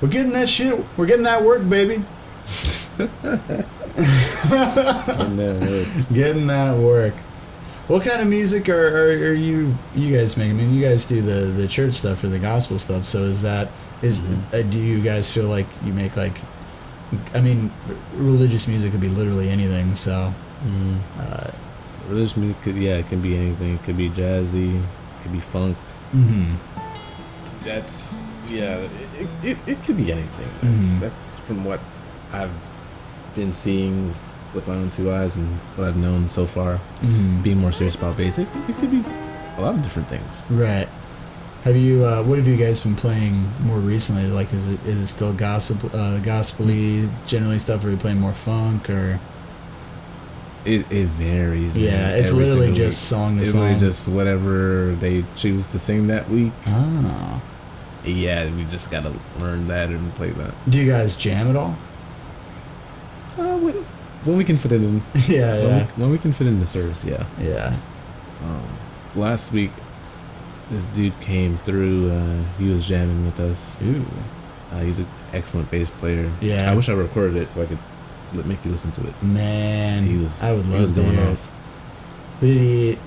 We're getting that shit. We're getting that work, baby. Getting that work. What kind of music are you guys making? I mean, you guys do the church stuff or the gospel stuff. So do you guys feel like you make like, I mean, religious music could be literally anything. So religious music it can be anything. It could be jazzy, it could be funk. That's it could be anything. That's from what I've been seeing with my own two eyes and what I've known so far. Being more serious about bass, it could be a lot of different things. Right. Have you? What have you guys been playing more recently? Like, is it still gospel-y generally stuff, or are you playing more funk, or? It varies. Yeah, man. It's literally just song to it's song. It's literally just whatever they choose to sing that week. Oh. Yeah, we just gotta learn that and play that. Do you guys jam at all? When we can fit it in. When we can fit in the service, yeah. Yeah. Last week, this dude came through. He was jamming with us. Ooh. He's an excellent bass player. Yeah. I wish I recorded it so I could make you listen to it. Man, I would love to going hear off.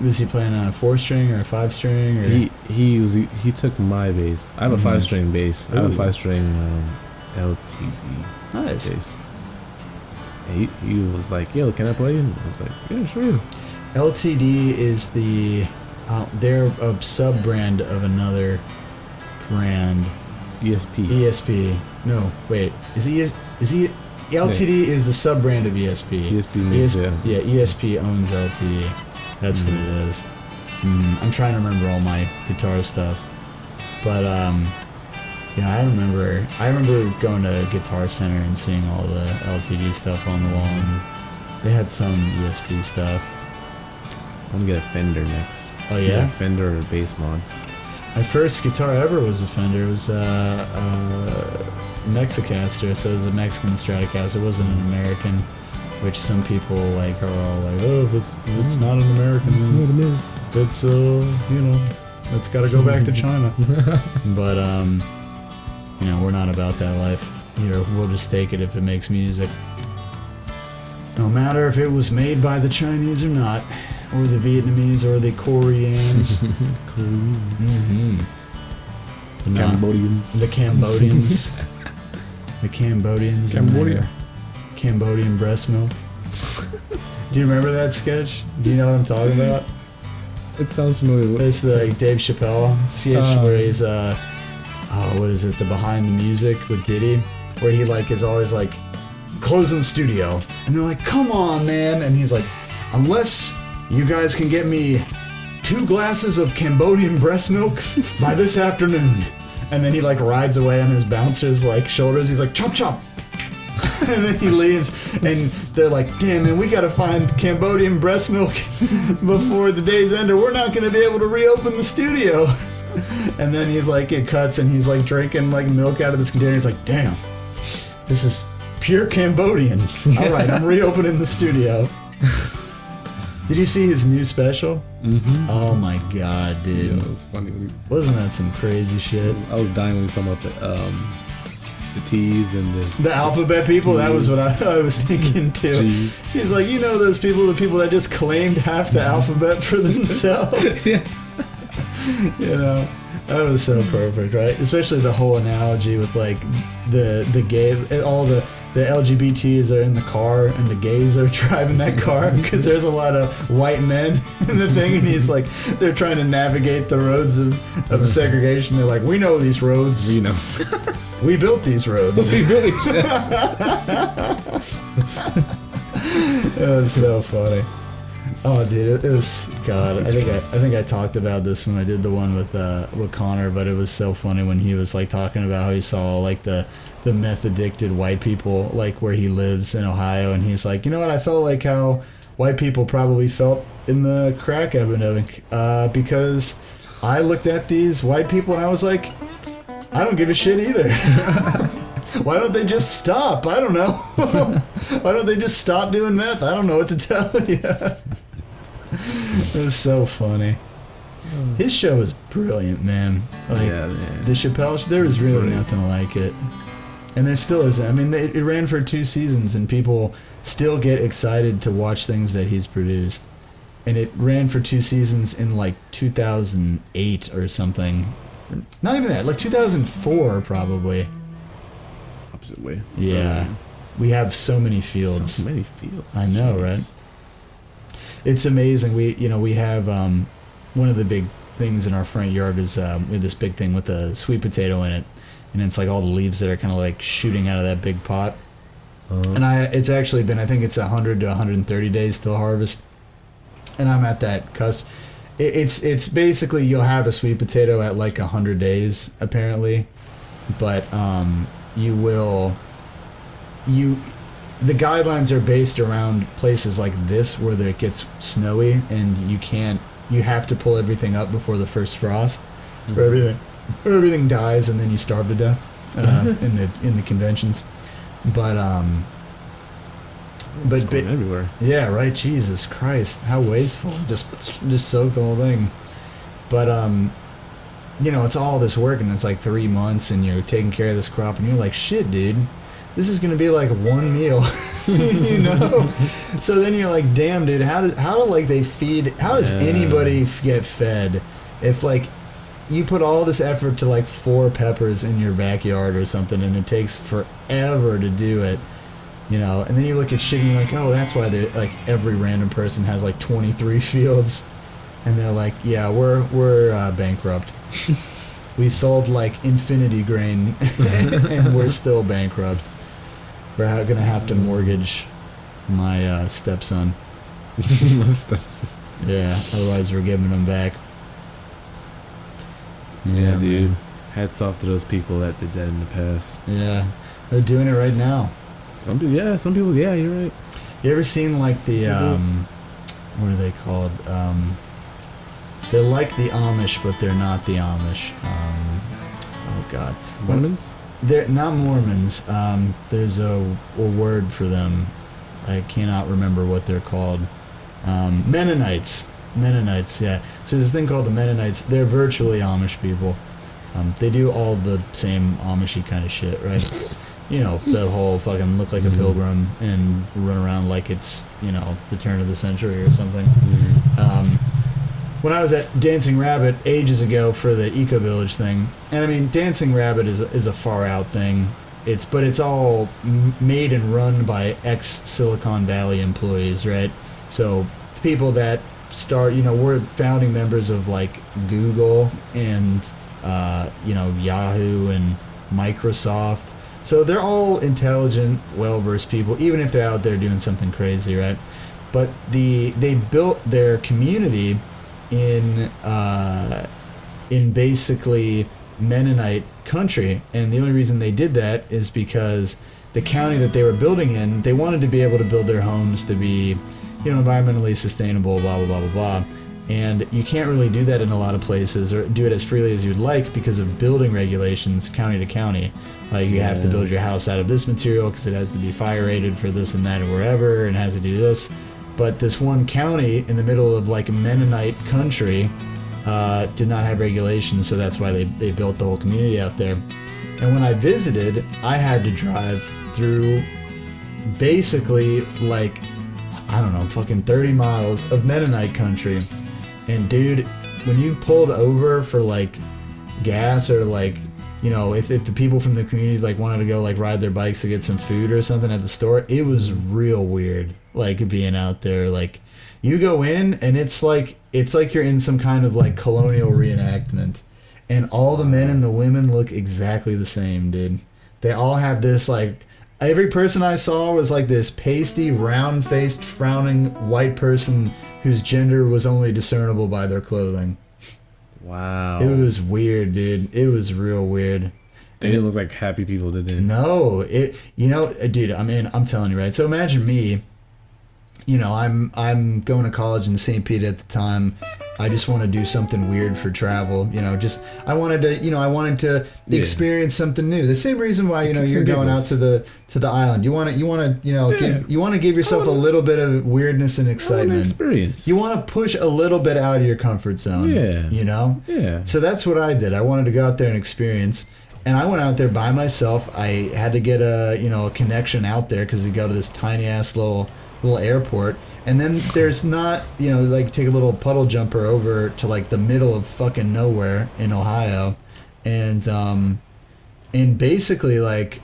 Was he playing on a 4-string or a 5-string? Or? He took my bass. I have a 5-string bass. I have a 5-string LTD nice bass. And he was like, "Yo, can I play?" And I was like, "Yeah, sure." LTD is they're a sub brand of another brand. ESP. No, wait. Is he? LTD is the sub brand of ESP. Yeah, ESP owns LTD. That's what it is. I'm trying to remember all my guitar stuff, but I remember going to Guitar Center and seeing all the LTD stuff on the wall, and they had some ESP stuff. I'm gonna get a Fender next. Oh yeah, a Fender or bass mods. My first guitar ever was a Fender. It was Mexicaster, so it was a Mexican Stratocaster. It wasn't an American, which some people like are all like, oh, if it's not an American, it's it's got to go back to China. But we're not about that life here. We'll just take it if it makes music, no matter if it was made by the Chinese or not, or the Vietnamese or the Koreans. Cambodians. The Cambodians. The Cambodians. Cambodia. Cambodian breast milk. Do you remember that sketch? Do you know what I'm talking about? It sounds familiar. It's the Dave Chappelle sketch where he's what is it? The Behind the Music with Diddy, where he is always like closing the studio, and they're like, "Come on, man," and he's like, "Unless you guys can get me 2 glasses of Cambodian breast milk by this afternoon." And then he rides away on his bouncer's shoulders. He's like, "Chop chop." And then he leaves, and they're like, "Damn, man, we gotta find Cambodian breast milk before the day's end, or we're not gonna be able to reopen the studio." And then he's it cuts, and he's drinking milk out of this container. He's like, "Damn, this is pure Cambodian. All right, I'm reopening the studio." Did you see his new special? Oh my god, dude. Yeah, it was funny. Wasn't that some crazy shit? I was dying when he was talking about the T's and the alphabet people. That was what I was thinking too. G's. He's like, those people, the people that just claimed half the alphabet for themselves. Yeah. That was so perfect, right? Especially the whole analogy with the gay, all the LGBTs are in the car and the gays are driving that car, because there's a lot of white men in the thing, and he's they're trying to navigate the roads of segregation. They're like, "We know these roads. We know. We built these roads." We really It was so funny. Oh, dude, it was God. I think I talked about this when I did the one with Connor, but it was so funny when he was talking about how he saw the meth addicted white people where he lives in Ohio, and he's like, "You know what? I felt like how white people probably felt in the crack epidemic, because I looked at these white people and I was like, I don't give a shit either." Why don't they just stop? I don't know. Why don't they just stop doing meth? I don't know what to tell you. It was so funny. His show was brilliant, man. Yeah, man. The Chappelle show, there was really nothing like it. And there still isn't. I mean, it ran for 2 seasons, and people still get excited to watch things that he's produced. And it ran for 2 seasons in like 2008 or something. Not even that, like 2004 probably. Opposite way. Yeah. We have so many fields. So many fields. I know, Jeez. right? It's amazing. We have one of the big things in our front yard is we have this big thing with a sweet potato in it, and it's like all the leaves that are kind of like shooting out of that big pot. And it's actually been, I think it's 100 to 130 days till harvest, and I'm at that cusp. It's basically you'll have a sweet potato at like 100 days apparently, but the guidelines are based around places like this where it gets snowy and you have to pull everything up before the first frost, or everything dies and then you starve to death in the conventions. But everywhere. Yeah, right. Jesus Christ, how wasteful! Just soak the whole thing. But it's all this work, and it's like 3 months, and you're taking care of this crop, and you're like, shit, dude. This is gonna be like one meal, So then you're like, damn, dude, how does anybody get fed if like you put all this effort to like 4 peppers in your backyard or something, and it takes forever to do it, And then you look at shit and you're like, oh, that's why they like every random person has like 23 fields, and they're like, yeah, we're bankrupt. We sold like infinity grain, and we're still bankrupt. We're gonna have to mortgage my stepson. Yeah, otherwise we're giving him back. Yeah, dude. Hats off to those people that did that in the past. Yeah, they're doing it right now. Some people, yeah, you're right. You ever seen like the what are they called? They're like the Amish, but they're not the Amish. Oh God, Mormons? They're not Mormons. There's a word for them. I cannot remember what they're called. Mennonites. Mennonites, yeah. So there's this thing called the Mennonites. They're virtually Amish people. They do all the same Amishy kind of shit, right? The whole fucking look like a pilgrim and run around like it's, the turn of the century or something. When I was at Dancing Rabbit ages ago for the Eco Village thing, and I mean, Dancing Rabbit is a far out thing. But it's all made and run by ex-Silicon Valley employees, right? So people that start, we're founding members of like Google and Yahoo and Microsoft. So they're all intelligent, well-versed people, even if they're out there doing something crazy, right? But they built their community in basically Mennonite country, and the only reason they did that is because the county that they were building in, they wanted to be able to build their homes to be, environmentally sustainable, blah blah blah blah blah. And you can't really do that in a lot of places or do it as freely as you'd like because of building regulations county to county. Like you have to build your house out of this material because it has to be fire rated for this and that and wherever, and has to do this. But this one county in the middle of like Mennonite country did not have regulations, so that's why they built the whole community out there. And when I visited, I had to drive through basically like, I don't know, fucking 30 miles of Mennonite country. And dude, when you pulled over for like gas or like, if the people from the community like wanted to go like ride their bikes to get some food or something at the store, it was real weird. Like being out there, like you go in and it's like you're in some kind of like colonial reenactment, and all the men and the women look exactly the same, dude. They all have this like, every person I saw was like this pasty, round-faced, frowning white person whose gender was only discernible by their clothing. Wow. It was weird, dude. It was real weird. They didn't look like happy people, did they? No. Dude, I mean, I'm telling you, right? So imagine me, I'm going to college in St. Pete at the time. I just want to do something weird for travel, I wanted to experience something new. The same reason why, you're going out to the island. You want to give yourself a little bit of weirdness and excitement. Experience. You want to push a little bit out of your comfort zone. Yeah. Yeah. So that's what I did. I wanted to go out there and experience. And I went out there by myself. I had to get a connection out there because you go to this tiny ass little airport, and then there's not like take a little puddle jumper over to like the middle of fucking nowhere in Ohio, and basically like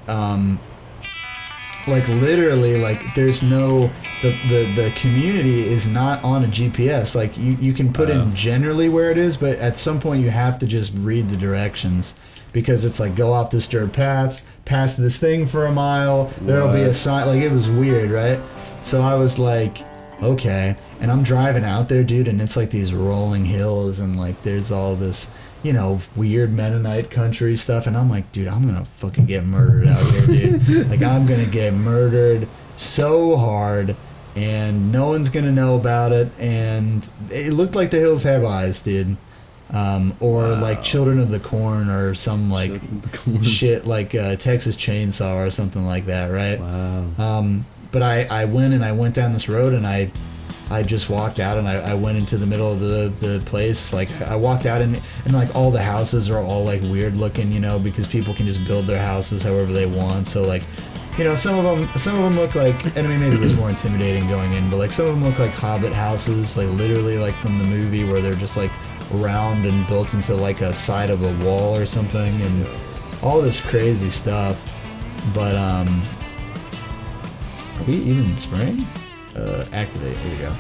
literally like there's no the community is not on a GPS. Like you can put in generally where it is, but at some point you have to just read the directions. Because it's like, go off this dirt path, pass this thing for a mile, there'll be a sign. Like, it was weird, right? So I was like, okay. And I'm driving out there, dude, and it's like these rolling hills, and like there's all this, weird Mennonite country stuff. And I'm like, dude, I'm gonna fucking get murdered out here, dude. Like, I'm gonna get murdered so hard, and no one's gonna know about it. And it looked like the hills have eyes, dude. Or like Children of the Corn or some like shit like Texas Chainsaw or something like that, right? Wow. But I went down this road, and I just walked out, and I went into the middle of the place. Like, I walked out, and like all the houses are all like weird looking, because people can just build their houses however they want. So like, some of them look like, and I mean, maybe it was more intimidating going in, but like some of them look like Hobbit houses, like literally like from the movie, where they're just like round and built into like a side of a wall or something, and all this crazy stuff. But are we even in spring? Activate, here we go.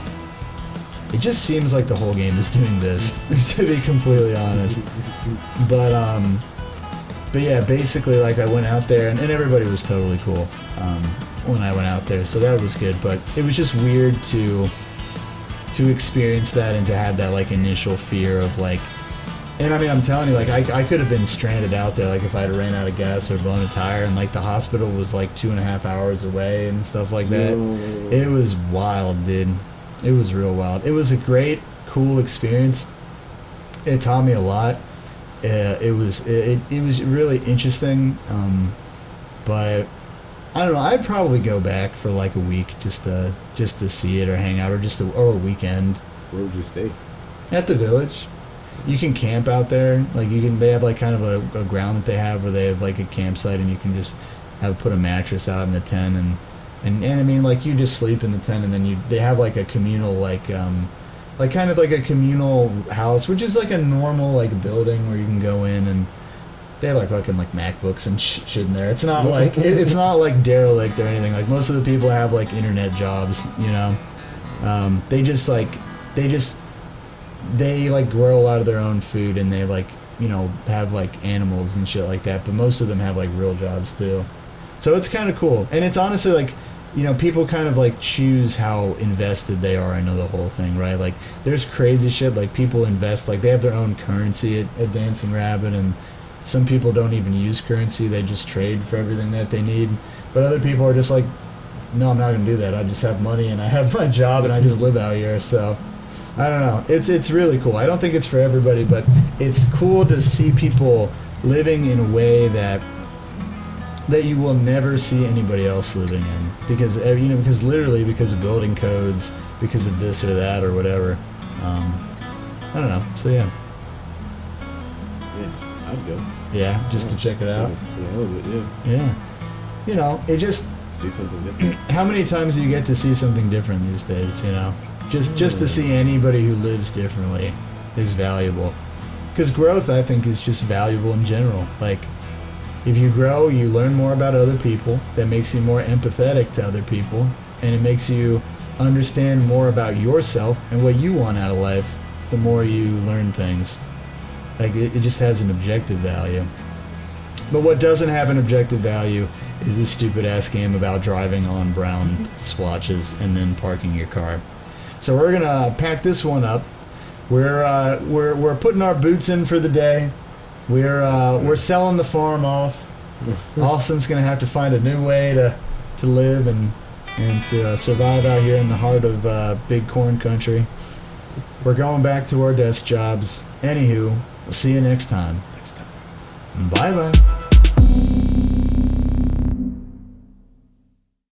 It just seems like the whole game is doing this, to be completely honest. But yeah, basically, like, I went out there, and everybody was totally cool when I went out there, so that was good. But it was just weird to experience that and to have that like initial fear of like, and I mean, I'm telling you, like, I could have been stranded out there, like if I had ran out of gas or blown a tire, and like the hospital was like 2.5 hours away and stuff like that. Whoa. It was wild, dude. It was real wild. It was a great, cool experience. It taught me a lot. It was really interesting, but I don't know. I'd probably go back for like a week just to see it or hang out, or a weekend. Where would you stay? At the village. You can camp out there. Like they have like kind of a ground that they have where they have like a campsite, and you can just put a mattress out in a tent, and I mean, like, you just sleep in the tent, and then they have like a communal like kind of like a communal house, which is like a normal like building where you can go in, and they have like fucking like MacBooks and shit in there. It's not like it's not like derelict or anything. Like, most of the people have like internet jobs, they like grow a lot of their own food, and they like have like animals and shit like that. But most of them have like real jobs too, so it's kind of cool. And it's honestly like, people kind of like choose how invested they are into the whole thing, right? Like, there's crazy shit, like people invest, like they have their own currency at Dancing Rabbit, and some people don't even use currency, they just trade for everything that they need. But other people are just like, no, I'm not gonna do that. I just have money, and I have my job, and I just live out here. So I don't know. It's really cool. I don't think it's for everybody, but it's cool to see people living in a way that you will never see anybody else living in, because because of building codes, because of this or that or whatever. I don't know. So yeah. Yeah, I'd go. Yeah, just to check it out. Yeah, a little bit. Yeah. Yeah. It just, see something different. How many times do you get to see something different these days? Just to see anybody who lives differently is valuable. Because growth, I think, is just valuable in general. Like, if you grow, you learn more about other people. That makes you more empathetic to other people, and it makes you understand more about yourself and what you want out of life. The more you learn things, like it just has an objective value. But what doesn't have an objective value is this stupid ass game about driving on brown splotches and then parking your car. So we're gonna pack this one up. We're putting our boots in for the day. We're selling the farm off. Austin's gonna have to find a new way to live and to survive out here in the heart of big corn country. We're going back to our desk jobs. Anywho, we'll see you next time. Bye bye.